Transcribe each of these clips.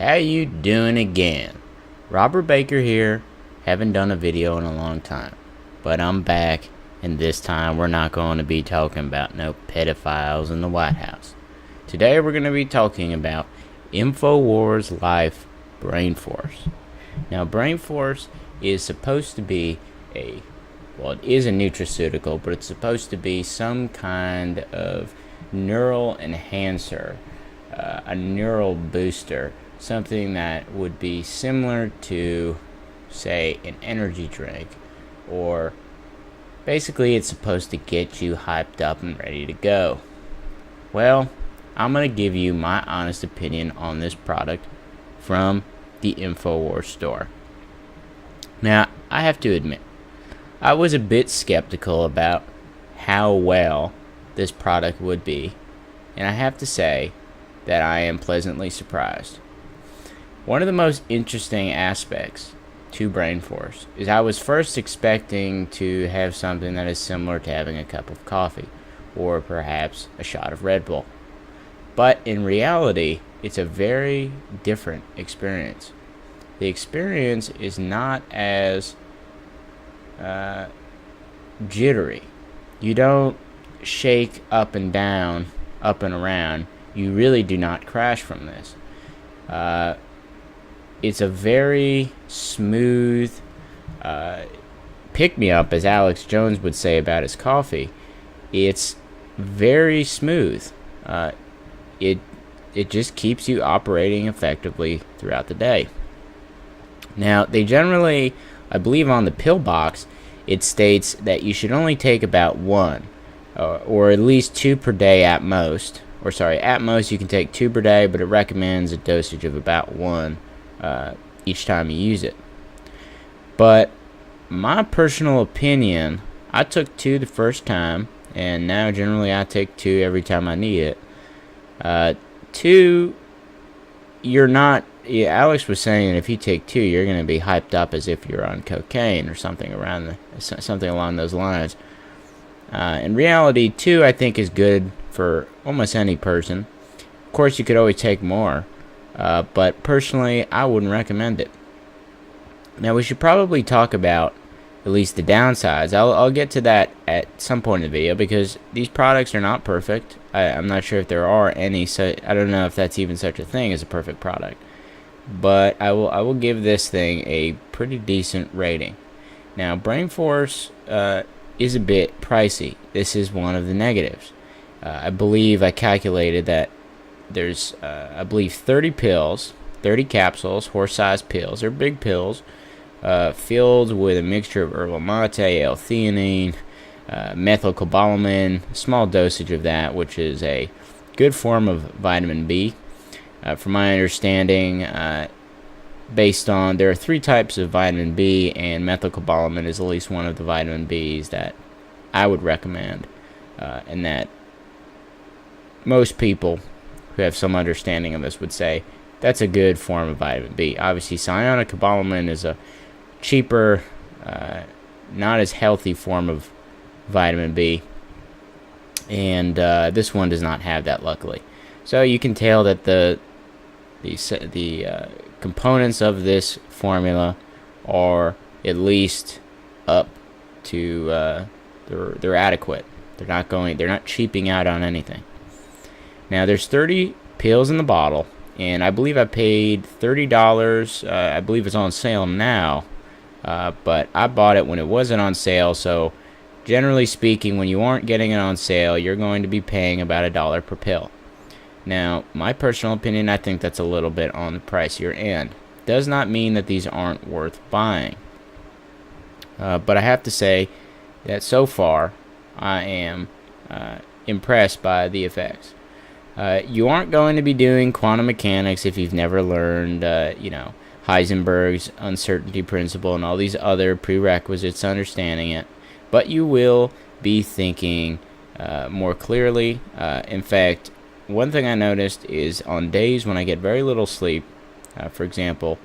How you doing again? Robert Baker here. Haven't done a video in a long time, but I'm back, and this time we're not going to be talking about no pedophiles in the White House. Today we're going to be talking about InfoWars Life Brain Force. Now, Brain Force is supposed to be it is a nutraceutical, but it's supposed to be some kind of neural enhancer, a neural booster, something that would be similar to, say, an energy drink, or basically it's supposed to get you hyped up and ready to go. Well, I'm going to give you my honest opinion on this product from the InfoWars store. Now, I have to admit, I was a bit skeptical about how well this product would be, and I have to say that I am pleasantly surprised. One of the most interesting aspects to Brain Force is I was first expecting to have something that is similar to having a cup of coffee, or perhaps a shot of Red Bull. But in reality, it's a very different experience. The experience is not as jittery. You don't shake up and down, up and around. You really do not crash from this. It's a very smooth pick-me-up, as Alex Jones would say about his coffee. It's very smooth. It just keeps you operating effectively throughout the day. Now, they generally, I believe on the pill box, it states that you should only take about one, or at least 2 per day at most. Or sorry, at most you can take 2 per day, but it recommends a dosage of about 1 each time you use it. But my personal opinion, I took 2 the first time, and now generally I take 2 every time I need it. 2, you're not. Yeah, Alex was saying that if you take 2, you're going to be hyped up as if you're on cocaine or something along those lines. In reality, 2 I think is good for almost any person. Of course, you could always take more, but personally, I wouldn't recommend it. Now, we should probably talk about at least the downsides. I'll get to that at some point in the video, because these products are not perfect. I'm not sure if there are any, so I don't know if that's even such a thing as a perfect product. But I will give this thing a pretty decent rating. Now, Brain Force is a bit pricey. This is one of the negatives. I believe I calculated that there's, 30 pills, 30 capsules, horse-sized pills. They're big pills, filled with a mixture of herbal mate, L-theanine, methylcobalamin, a small dosage of that, which is a good form of vitamin B. From my understanding, based on, there are 3 types of vitamin B, and methylcobalamin is at least one of the vitamin Bs that I would recommend, and that most people who have some understanding of this would say that's a good form of vitamin B. Obviously, cyanocobalamin is a cheaper, not as healthy form of vitamin B, and this one does not have that, luckily. So you can tell that the components of this formula are at least up to they're adequate. They're not cheaping out on anything. Now, there's 30 pills in the bottle, and I believe I paid $30. I believe it's on sale now, but I bought it when it wasn't on sale. So generally speaking, when you aren't getting it on sale, you're going to be paying about $1 per pill. Now, my personal opinion, I think that's a little bit on the pricier end. Does not mean that these aren't worth buying. But I have to say that so far, I am impressed by the effects. You aren't going to be doing quantum mechanics if you've never learned, Heisenberg's uncertainty principle and all these other prerequisites to understanding it. But you will be thinking more clearly. In fact, one thing I noticed is on days when I get very little sleep, for example,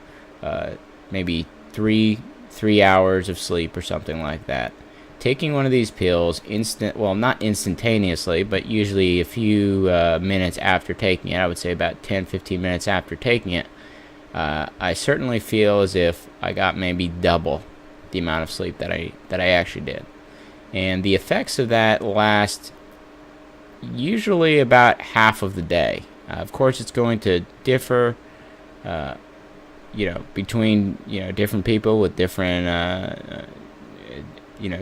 maybe three hours of sleep or something like that, taking one of these pills not instantaneously, but usually a few minutes after taking it, I would say about 10-15 minutes after taking it, I certainly feel as if I got maybe double the amount of sleep that I actually did. And the effects of that last usually about half of the day. Of course, it's going to differ, between different people with different,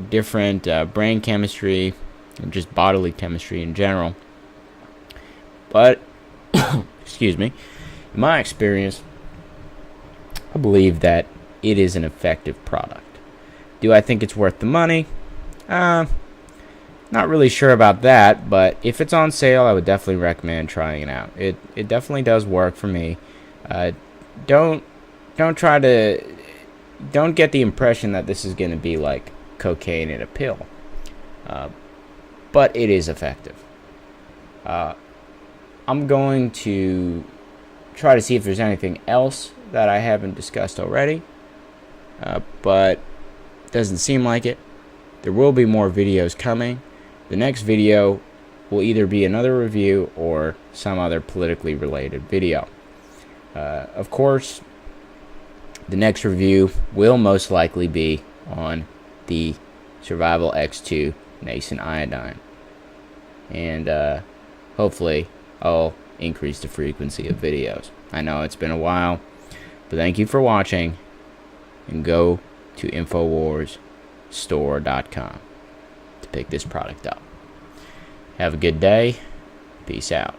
different brain chemistry and just bodily chemistry in general. But, excuse me, in my experience, I believe that it is an effective product. Do I think it's worth the money? Not really sure about that, but if it's on sale, I would definitely recommend trying it out. It definitely does work for me. Don't get the impression that this is going to be like cocaine in a pill. But it is effective. I'm going to try to see if there's anything else that I haven't discussed already, but it doesn't seem like it. There will be more videos coming. The next video will either be another review or some other politically related video. Of course, the next review will most likely be on the Survival X2 nascent iodine. And hopefully I'll increase the frequency of videos. I know it's been a while, but thank you for watching, and go to InfoWarsStore.com to pick this product up. Have a good day. Peace out.